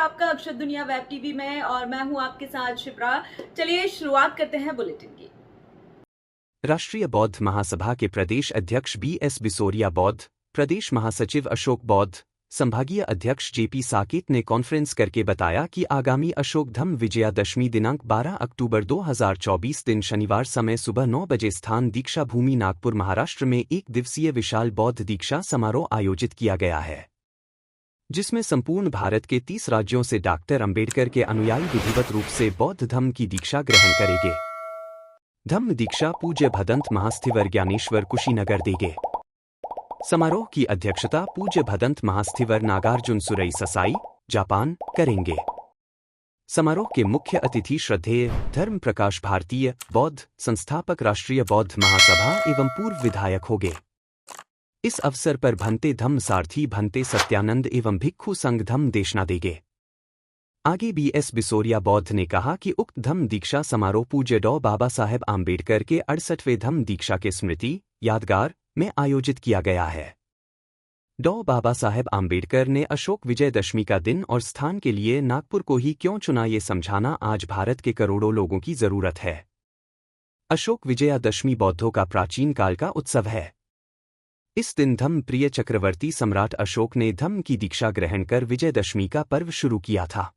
आपका अक्षर दुनिया वेब टीवी में और मैं हूं आपके साथ शिप्रा। चलिए शुरुआत करते हैं बुलेटिन की। राष्ट्रीय बौद्ध महासभा के प्रदेश अध्यक्ष BS बिसोरिया बौद्ध, प्रदेश महासचिव अशोक बौद्ध, संभागीय अध्यक्ष JP साकेत ने कॉन्फ्रेंस करके बताया कि आगामी अशोक धम्म विजयादशमी दिनांक 12 अक्टूबर 2024 दिन शनिवार समय सुबह 9 बजे स्थान दीक्षा भूमि नागपुर महाराष्ट्र में एक दिवसीय विशाल बौद्ध दीक्षा समारोह आयोजित किया गया है, जिसमें संपूर्ण भारत के 30 राज्यों से डॉक्टर अंबेडकर के अनुयायी विधिवत रूप से बौद्ध धम्म की दीक्षा ग्रहण करेंगे। धम्म दीक्षा पूज्य भदंत महास्थिवर ज्ञानेश्वर कुशीनगर देंगे। समारोह की अध्यक्षता पूज्य भदंत महास्थिवर नागार्जुन सुरई ससाई, जापान, करेंगे। समारोह के मुख्य अतिथि श्रद्धेय धर्म प्रकाश भारतीय बौद्ध संस्थापक राष्ट्रीय बौद्ध महासभा एवं पूर्व विधायक होंगे। इस अवसर पर भंते धम्म सारथी भंते सत्यानंद एवं भिक्खु संघ धम्म देशना देंगे। आगे BS बिसोरिया बौद्ध ने कहा कि उक्त धम्म दीक्षा समारोह पूज्य डॉ बाबा साहेब आम्बेडकर के 68वें धम्म दीक्षा के स्मृति यादगार में आयोजित किया गया है। डॉ बाबा साहेब आम्बेडकर ने अशोक विजयदशमी का दिन और स्थान के लिए नागपुर को ही क्यों चुना, ये समझाना आज भारत के करोड़ों लोगों की जरूरत है। अशोक विजयादशमी बौद्धों का प्राचीन काल का उत्सव है। इस दिन धम्म प्रिय चक्रवर्ती सम्राट अशोक ने धम्म की दीक्षा ग्रहण कर विजयदशमी का पर्व शुरू किया था।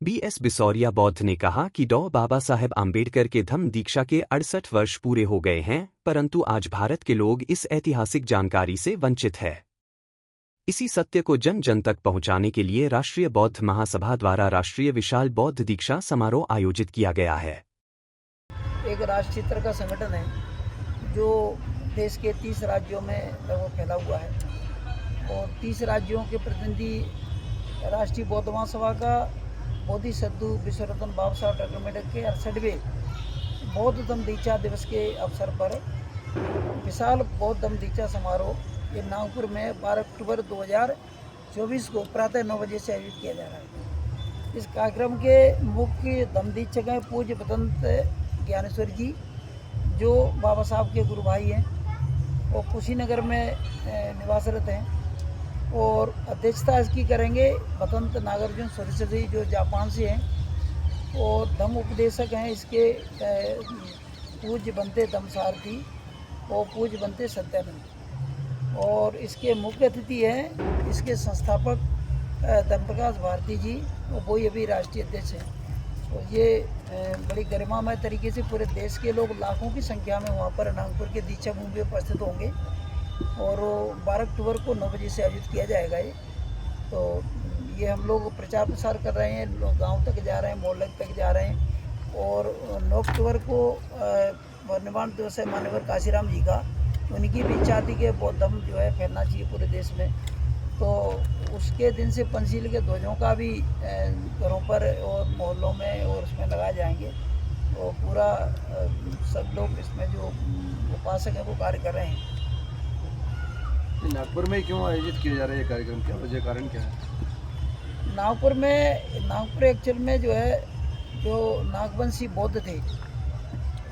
BS बिसोरिया बौद्ध ने कहा कि डॉ बाबा साहेब आम्बेडकर के धम्म दीक्षा के 68 वर्ष पूरे हो गए हैं, परंतु आज भारत के लोग इस ऐतिहासिक जानकारी से वंचित है। इसी सत्य को जन जन तक पहुंचाने के लिए राष्ट्रीय बौद्ध महासभा द्वारा राष्ट्रीय विशाल बौद्ध दीक्षा समारोह आयोजित किया गया है। एक राष्ट्रीय स्तर का संगठन है जो देश के 30 राज्यों में लगभग फैला हुआ है और 30 राज्यों के प्रतिनिधि राष्ट्रीय बौद्ध महासभा का बोधि सद्गु विश्वरत्न बाबा साहब डॉक्टर अम्बेडकर के 68वें बौद्ध धम्म दीक्षा दिवस के अवसर पर विशाल बौद्ध धम्म दीक्षा समारोह ये नागपुर में 12 अक्टूबर 2024 को प्रातः 9 बजे से आयोजित किया जा रहा है। इस कार्यक्रम के मुख्य धम्म दीक्षक हैं पूज्य भदंत ज्ञानेश्वर जी, जो बाबा साहब के गुरु भाई हैं और कुशीनगर में निवासरत हैं, और अध्यक्षता इसकी करेंगे भदंत नागार्जुन सुरई जो जापान से हैं, और धम्म उपदेशक हैं इसके पूज्य बनते धम्म सारथी और पूज्य बनते सत्यानंद, और इसके मुख्य अतिथि हैं इसके संस्थापक धम्म प्रकाश भारती जी, और वही अभी राष्ट्रीय अध्यक्ष हैं। और ये बड़ी गरिमामय तरीके से पूरे देश के लोग लाखों की संख्या में वहाँ पर नागपुर के दीक्षा भूमि पर उपस्थित होंगे और 12 अक्टूबर को 9 बजे से आयोजित किया जाएगा। ये तो ये हम लोग प्रचार प्रसार कर रहे हैं, लोग गांव तक जा रहे हैं, मोहल्ले तक जा रहे हैं, और 9 अक्टूबर को निर्माण दिवस है मान्यवर काशीराम जी का, उनकी भी इच्छा थी कि बौद्ध धम्म जो है फैलना चाहिए पूरे देश में। तो उसके दिन से पंचशील के ध्वजों का भी घरों पर और मोहल्लों में और उसमें लगाए जाएंगे, और पूरा सब लोग इसमें जो उपासक हैं वो कार्य कर रहे हैं। नागपुर में क्यों आयोजित किया जा रहा है ये कार्यक्रम, क्या वजह कारण क्या है? नागपुर एक्चुअल में जो है जो नागवंशी बौद्ध थे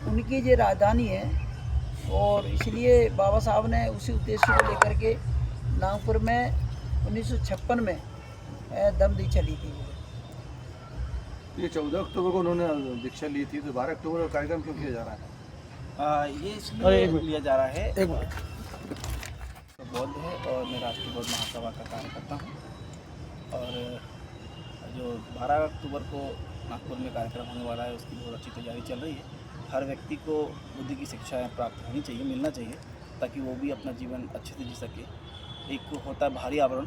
उनकी ये राजधानी है, और इसलिए बाबा साहब ने उसी उद्देश्य को लेकर के नागपुर में 1956 में धम्म दीक्षा ली थी। ये 14 अक्टूबर को उन्होंने दीक्षा ली थी, तो 12 अक्टूबर का कार्यक्रम क्यों किया जा रहा है? ये इसलिए लिया जा रहा है, बौद्ध है और मैं राष्ट्रीय बौद्ध महासभा का कार्य करता हूँ, और जो 12 अक्टूबर को नागपुर में कार्यक्रम होने वाला है उसकी बहुत अच्छी तैयारी चल रही है। हर व्यक्ति को बुद्धि की शिक्षाएँ प्राप्त होनी चाहिए, मिलना चाहिए, ताकि वो भी अपना जीवन अच्छे से जी सके। एक होता है बाहरी आवरण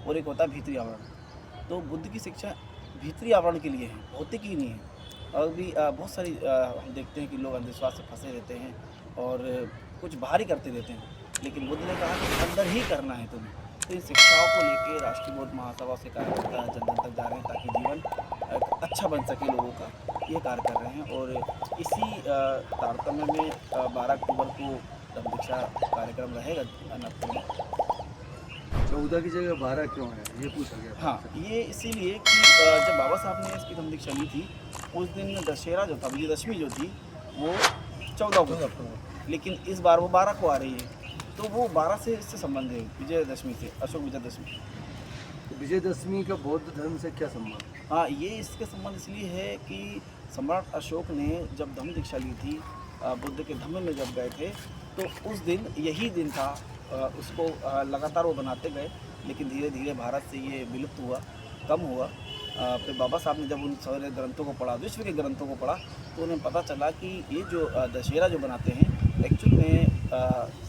और एक होता है भीतरी आवरण। तो बुद्धि की शिक्षा भीतरी आवरण के लिए है, भौतिक ही नहीं है। और भी बहुत सारी हम देखते हैं कि लोग अंधविश्वास से फंसे रहते हैं और कुछ बाहरी करते रहते हैं, लेकिन बुद्ध ने कहा कि अंदर ही करना है तुम्हें। तो इन शिक्षाओं को लेके राष्ट्रीय बौद्ध महासभा से कार्यकर्ता जन जन तक जा रहे हैं, ताकि जीवन अच्छा बन सके लोगों का, ये कार्य कर रहे हैं। और इसी तारतम्य में 12 अक्टूबर को धम्म दीक्षा कार्यक्रम रहेगा नागपुर में। 14 की जगह 12 क्यों है, ये पूछा गया? हाँ, ये इसीलिए कि जब बाबा साहब ने इसकी धम्म दीक्षा ली थी उस दिन दशहरा जो था, विजयदशमी जो थी वो 14 को था, लेकिन इस बार वो 12 को आ रही है, तो वो 12 से इससे संबंध है, विजयदशमी से, अशोक विजयदशमी। तो विजयदशमी का बौद्ध धर्म से क्या संबंध? हाँ, ये इसके संबंध इसलिए है कि सम्राट अशोक ने जब धम्म दीक्षा ली थी, बुद्ध के धम्म में जब गए थे, तो उस दिन यही दिन था। उसको लगातार वो बनाते गए, लेकिन धीरे धीरे भारत से ये विलुप्त हुआ, कम हुआ। फिर बाबा साहब ने जब उन सारे ग्रंथों को पढ़ा, विश्व के ग्रंथों को पढ़ा, तो उन्हें पता चला कि ये जो दशहरा जो बनाते हैं, एक्चुअल में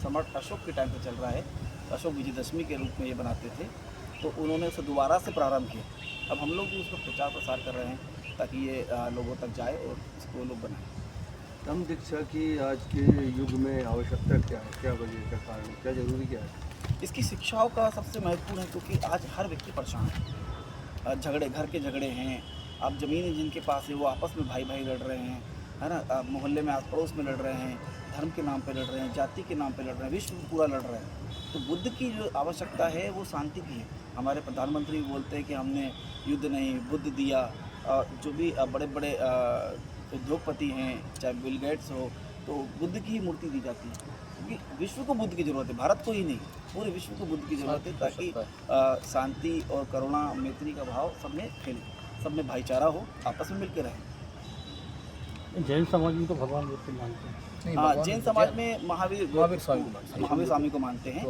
सम्राट अशोक के टाइम पे चल रहा है। अशोक विजयदशमी के रूप में ये बनाते थे, तो उन्होंने उसे दोबारा से प्रारंभ किया। अब हम लोग भी उसका प्रचार प्रसार कर रहे हैं ताकि ये लोगों तक जाए और इसको लोग बनाएं। धम्म दीक्षा की आज के युग में आवश्यकता क्या है, क्या वजह का कारण, क्या जरूरी क्या है? इसकी शिक्षाओं का सबसे महत्वपूर्ण है, क्योंकि आज हर व्यक्ति परेशान है। झगड़े, घर के झगड़े हैं। अब ज़मीन जिनके पास है वो आपस में भाई भाई लड़ रहे हैं, है ना। मोहल्ले में आस पड़ोस में लड़ रहे हैं, धर्म के नाम पे लड़ रहे हैं, जाति के नाम पे लड़ रहे हैं, विश्व पूरा लड़ रहे हैं। तो बुद्ध की जो आवश्यकता है वो शांति की है। हमारे प्रधानमंत्री बोलते हैं कि हमने युद्ध नहीं, बुद्ध दिया। जो भी बड़े बड़े उद्योगपति हैं, चाहे बिल गेट्स हो, तो बुद्ध की ही मूर्ति दी जाती है, क्योंकि विश्व को बुद्ध की ज़रूरत है, भारत को ही नहीं, पूरे विश्व को बुद्ध की ज़रूरत है, ताकि शांति और करुणा मैत्री का भाव सब में फैले, सब में भाईचारा हो, आपस में मिलकर रहें। जैन समाज में तो भगवान बुद्ध को मानते हैं। हाँ, जैन समाज में महावीर स्वामी को मानते हैं।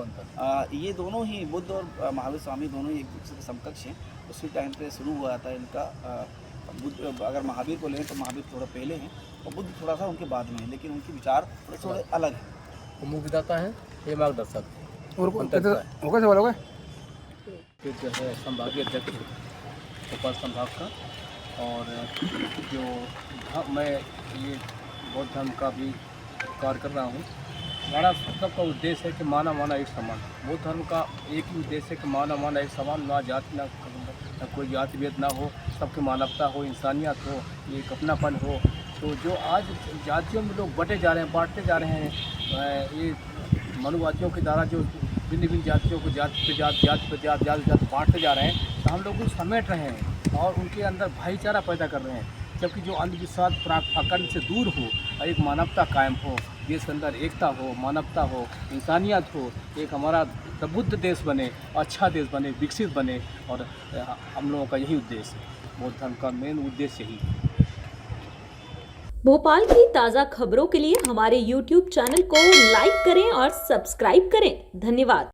ये दोनों ही, बुद्ध और महावीर स्वामी दोनों ही एक दूसरे के समकक्ष हैं। उसी टाइम पे शुरू हुआ था इनका। बुद्ध, अगर महावीर को लें तो महावीर थोड़ा पहले हैं और बुद्ध थोड़ा सा उनके बाद में है, लेकिन उनके विचार थोड़े अलग हैं। वो मुक्तिदाता है, ये मार्गदर्शक है। और होगा सवाल होगा फिर जो है संभागीय अध्यक्ष भोपाल संभाग का, और जो मैं ये बौद्ध धर्म का भी कार्य कर रहा हूँ। हमारा सबका उद्देश्य है कि माना माना एक समान। बौद्ध धर्म का एक ही उद्देश्य है कि माना माना एक समान, ना जाति ना कोई जाति भेद ना हो, सबकी मानवता हो, इंसानियत हो, एक अपनापन हो। तो जो आज जातियों में लोग बटे जा रहे हैं, बांटते जा रहे हैं, ये मनुवादियों के द्वारा जो भिन्न भिन्न जातियों को जाति पे जाति बांटते जा रहे हैं, तो हम लोग को समेट रहे हैं और उनके अंदर भाईचारा पैदा कर रहे हैं। जबकि जो अंधविश्वास प्राकरण से दूर हो और एक मानवता कायम हो, देश के अंदर एकता हो, मानवता हो, इंसानियत हो, एक हमारा बुद्ध देश बने, अच्छा देश बने, विकसित बने। और हम लोगों का यही उद्देश्य है, बौद्ध धर्म का मेन उद्देश्य यही है। भोपाल की ताज़ा खबरों के लिए हमारे YouTube चैनल को लाइक करें और सब्सक्राइब करें। धन्यवाद।